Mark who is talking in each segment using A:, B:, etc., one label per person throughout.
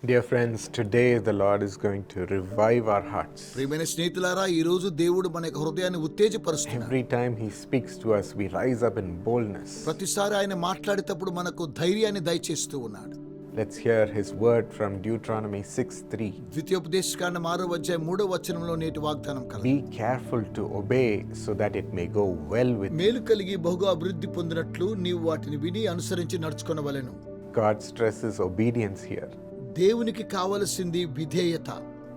A: Dear friends, today the Lord is going to revive our hearts.
B: ప్రియమైన స్నేహితులారా, ఈ రోజు దేవుడు మన యొక్క హృదయాన్ని ఉత్తేజపరుస్తున్నాడు.
A: Every time He speaks to us, we rise up in boldness.
B: ప్రతిసారి ఆయన మాట్లాడేటప్పుడు మనకు ధైర్యాన్ని దయచేస్తూ ఉన్నాడు.
A: Let's hear His word from Deuteronomy 6:3.
B: ద్వితీయోపదేశకాండం 6:3 నేటి వాగ్దానం కలదు.
A: Be careful to obey so that it may go well with you.
B: మేలు కలిగి బహుగా అభివృద్ధి పొందినట్లు నీవు వాటిని విని అనుసరించి నడుచుకొనవలెను.
A: God stresses obedience here.
B: దేవునికి కావలసింది విధేయత.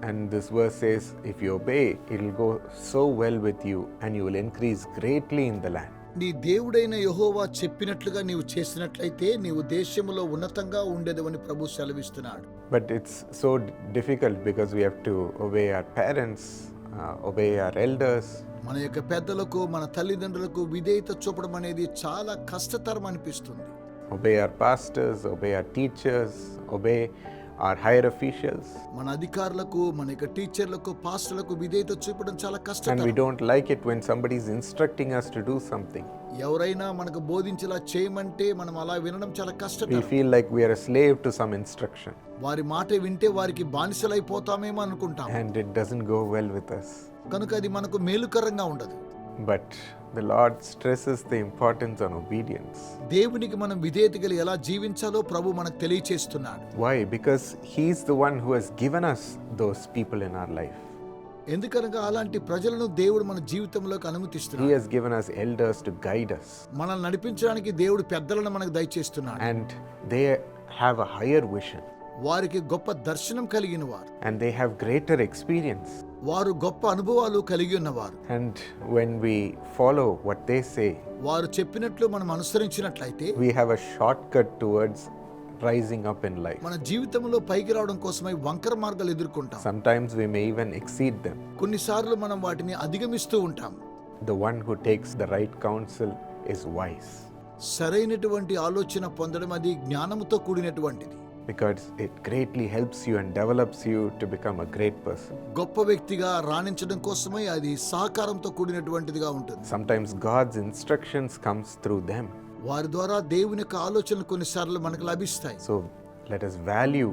A: And this verse says, if you obey, it will go so well with you and you will increase greatly in the land.
B: నీ దేవుడైన యెహోవా చెప్పినట్లుగా నీవు చేసినట్లయితే నీవు దేశములో ఉన్నతంగా ఉండేదవని ప్రభు సెలవిస్తున్నాడు.
A: But it's so difficult because we have to obey our parents, obey our elders.
B: మన యొక్క పెద్దలకు, మన తల్లిదండ్రులకు విధేయత చూపడం అనేది చాలా కష్టతరం అనిపిస్తుంది.
A: Obey our pastors, obey our teachers, obey our higher officials.
B: మన అధికారులకు, మన యొక్క టీచర్లకు, పాస్టర్లకు విధేయత చూపడం చాలా
A: And
B: కష్టతరం.
A: we don't like it when somebody is instructing us to do something.
B: ఎవరైనా మనకు బోధించేలా చేయమంటే మనం అలా వినడం చాలా
A: We
B: కష్టతరం.
A: feel like we are a slave to some instruction
B: వారి మాట వింటే వారికి బానిసలైపోతామేమో అనుకుంటాం.
A: and it doesn't go well with us.
B: కనుక అది మనకు మేలుకరంగా ఉండదు.
A: But the Lord stresses the importance on obedience.
B: దేవునికి మనం విధేయత కలిగి ఎలా జీవించాలో ప్రభు మనకు తెలియచేస్తున్నాడు.
A: Why? Because He's the one who has given us those people in our life.
B: ఎందుకనగా అలాంటి ప్రజలను దేవుడు మన జీవితంలోకి
A: He
B: అనుమతిస్తున్నాడు.
A: has given us elders to guide us.
B: మనల్ని నడిపించడానికి దేవుడు పెద్దలను మనకు దయచేస్తున్నాడు.
A: And they have a higher vision.
B: వారికి గొప్ప దర్శనం కలిగిన వారు,
A: And they have greater experience.
B: వారు గొప్ప అనుభవాలు కలిగి ఉన్నవారు.
A: And when we follow what they say,
B: వారు చెప్పినట్లు మనం అనుసరించినట్లయితే
A: we have a shortcut towards rising up in life.
B: మన జీవితంలో పైకి రావడం కోసమై వంకర మార్గాలు ఎదుర్కొంటాం.
A: Sometimes we may even exceed them.
B: కొన్నిసార్లు మనం వాటిని అధిగమిస్తూ ఉంటాం.
A: The one who takes the right counsel is wise,
B: సరైనటువంటి ఆలోచన పొందడం అది జ్ఞానముతో కూడినటువంటిది.
A: because it greatly helps you and develops you to become a great person.
B: గొప్ప వ్యక్తిగా రాణించడం కోసమై అది సహకారంతో కూడినటువంటిదిగా ఉంటుంది.
A: Sometimes God's instructions comes through them.
B: వారి ద్వారా దేవుని యొక్క ఆలోచనలు కొన్నిసార్లు మనకు లభిస్తాయి.
A: So let us value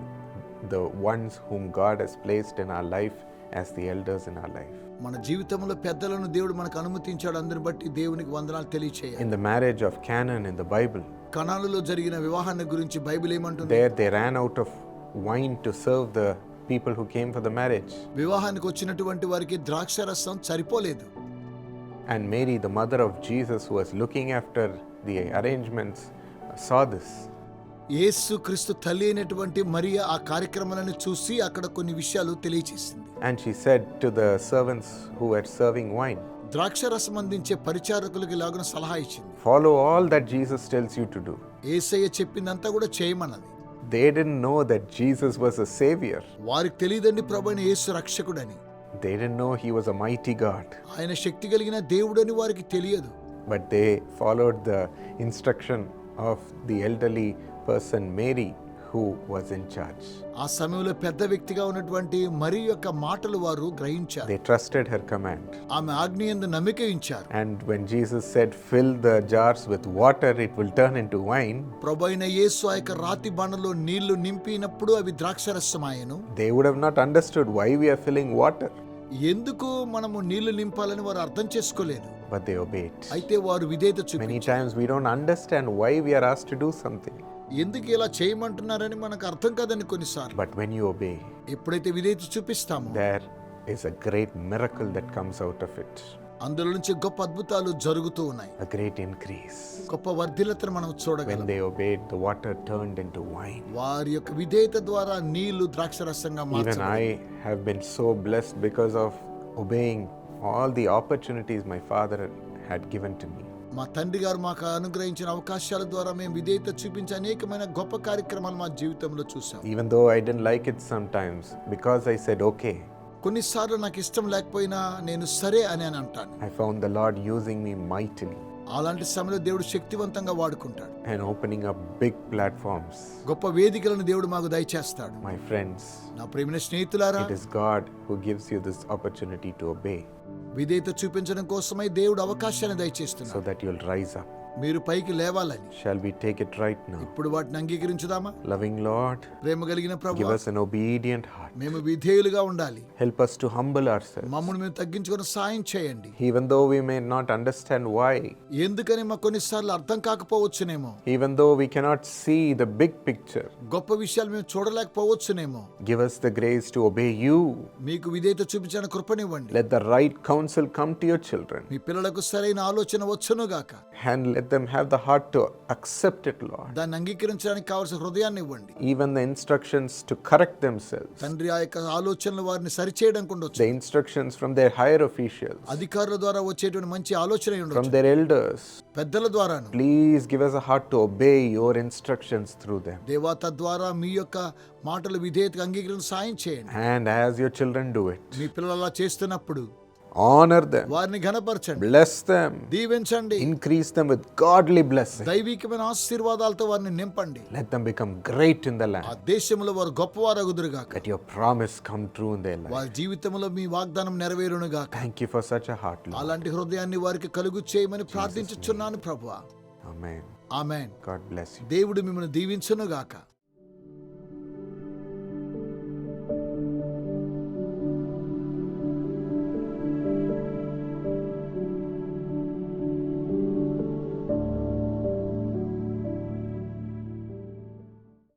A: the ones whom God has placed in our life as the elders in our life.
B: మన జీవితంలో పెద్దలను దేవుడు మనకు అనుమతించాడు. అందరిని బట్టి దేవునికి వందనాలు తెలియచేయాలి.
A: In the marriage of Canaan in the Bible,
B: కనానులో జరిగిన వివాహాన్ని గురించి బైబిల్ ఏమంటుంది?
A: there they ran out of wine to serve the people who came for the marriage.
B: వివాహానికి వచ్చినటువంటి వారికి ద్రాక్షరసం సరిపోలేదు.
A: And Mary, the mother of Jesus, who was looking after the arrangements, saw this.
B: యేసు క్రీస్తు తల్లి అయినటువంటి మరియ ఆ కార్యక్రమాలను చూసి అక్కడ కొన్ని విషయాలు తెలియచేసింది.
A: And she said to the servants who were serving wine,
B: ద్రాక్షరసం అందించే పరిచారకులకు ఇలాగున సలహా ఇచ్చింది.
A: follow all that Jesus tells you to do.
B: యేసయ్య చెప్పిందంతా కూడా చేయమన్నది.
A: They didn't know that Jesus was a savior.
B: వారికి తెలియదండి ప్రభువైన యేసు రక్షకుడని.
A: They didn't know He was a mighty God.
B: ఆయన శక్తి కలిగిన దేవుడని వారికి తెలియదు.
A: But they followed the instruction of the elderly person Mary, who was in charge.
B: ఆ సమయంలో పెద్ద వ్యక్తిగా ఉన్నటువంటి మరి యొక్క మాటలు వారు గ్రహించారు.
A: They trusted her command.
B: ఆమె ఆజ్ఞయందు నమ్మిక ఉంచారు.
A: And when Jesus said, fill the jars with water, it will turn into wine,
B: ప్రభువైన యేసు ఆ యొక్క రాతి బాణలో నీళ్లు నింపినప్పుడు అవి ద్రాక్షరసమాయెను.
A: they would have not understood why we are filling water.
B: ఎందుకు మనము నీళ్లు నింపాలని వారు అర్థం చేసుకోలేదు.
A: But they obeyed.
B: అయితే వారు విధేయత
A: Many
B: చూపించారు.
A: times we don't understand why we are asked to do something.
B: ఎందుకు ఇలా చేయమంటున్నారని మనకు అర్థం కాదని కొన్నిసార్లు.
A: But when you obey,
B: ఎప్పుడైతే విధేయత చూపిస్తామో
A: there is a great miracle that comes out of it.
B: అందులో నుంచి గొప్ప అద్భుతాలు జరుగుతూ ఉన్నాయి.
A: A great increase.
B: గొప్ప వర్ధిల్లతను మనం
A: When
B: చూడగలం.
A: they obeyed, the water turned into wine.
B: వారి యొక్క విధేయత ద్వారా నీళ్లు ద్రాక్షరసంగా
A: Even
B: మార్చబడ్డాయి.
A: I have been so blessed because of obeying all the opportunities my father had given to me.
B: మా తండ్రి గారు మాకు అనుగ్రహించిన అవకాశాల ద్వారా మేము విధేయత చూపించే అనేకమైన గొప్ప కార్యక్రమాలు మా జీవితంలో చూసాం.
A: Even though I didn't like it sometimes, because I said okay,
B: కొన్నిసార్లు నాకు ఇష్టం లేకపోయినా నేను సరే అని అంటాను.
A: I found the Lord using me mightily
B: అలాంటి సమయంలో దేవుడు శక్తివంతంగా వాడుకుంటాడు.
A: and opening up big platforms.
B: గొప్ప వేదికలను దేవుడు మాకు దయచేస్తాడు.
A: My friends,
B: నా ప్రియమైన స్నేహితులారా,
A: it is God who gives you this opportunity to obey
B: విధేయత చూపించడం కోసమై దేవుడు అవకాశాన్ని
A: so
B: దయచేస్తున్నాడు.
A: that you'll rise up.
B: మీరు పైకి లేవాలని.
A: Shall we take it right now?
B: ఇప్పుడు వాటిని అంగీకరించుదామా?
A: Loving Lord,
B: ప్రేమ కలిగిన
A: give
B: ప్రభువా,
A: us an obedient heart.
B: మేము విధేయులుగా ఉండాలి.
A: Help us to humble ourselves.
B: మమ్మల్ని మేము తగ్గించుకొని సాయం చేయండి.
A: Even though we may not understand why,
B: ఎందుకని మాకు కొన్నిసార్లు అర్థం కాకపోవచ్చునేమో,
A: even though we cannot see the big picture,
B: గొప్ప విషయాలు మేము చూడలేకపోవచ్చునేమో,
A: give us the grace to obey you.
B: మీకు విధేయత చూపించిన కృపనివ్వండి.
A: Let the right counsel come to your children,
B: మీ పిల్లలకు సరైన ఆలోచన వచ్చునుగాక.
A: and let them have the heart to accept it, Lord.
B: దాన్ని అంగీకరించడానికి కావాల్సిన హృదయాన్ని ఇవ్వండి.
A: Even the instructions to correct themselves,
B: తండ్రి ఆ యొక్క ఆలోచనలు వారిని సరిచేయడానికి ఉండొచ్చు.
A: the instructions from their higher officials,
B: అధికారుల ద్వారా వచ్చేటువంటి మంచి ఆలోచన
A: from
B: ఉండొచ్చు.
A: their elders.
B: పెద్దల ద్వారాను.
A: Please give us a heart to obey your instructions through them.
B: దేవా తద్వారా మీ యొక్క మాటలు విధేయతగా అంగీకరించ సాయం చేయండి.
A: And as your children do it,
B: మీ పిల్లలు అలా చేస్తున్నప్పుడు
A: honor them,
B: వారిని ఘనపరచండి,
A: bless them,
B: దీవించండి,
A: increase them with godly blessing.
B: దైవికమైన ఆశీర్వాదాలతో వారిని నింపండి.
A: Let them become great in the
B: ఆ
A: land.
B: దేశంలో వారు గొప్పవారగుదురుగాక.
A: Let your promise come true in their life.
B: వారి జీవితంలో మీ వాగ్దానం నెరవేరునుగాక.
A: Thank you for such a heart, Lord.
B: అలాంటి హృదయాన్ని వారికి కలుగు చేయమని ప్రార్థించుచున్నాను ప్రభువా.
A: Amen.
B: Amen.
A: God bless you.
B: దేవుడు మిమ్మల్ని దీవించునుగాక.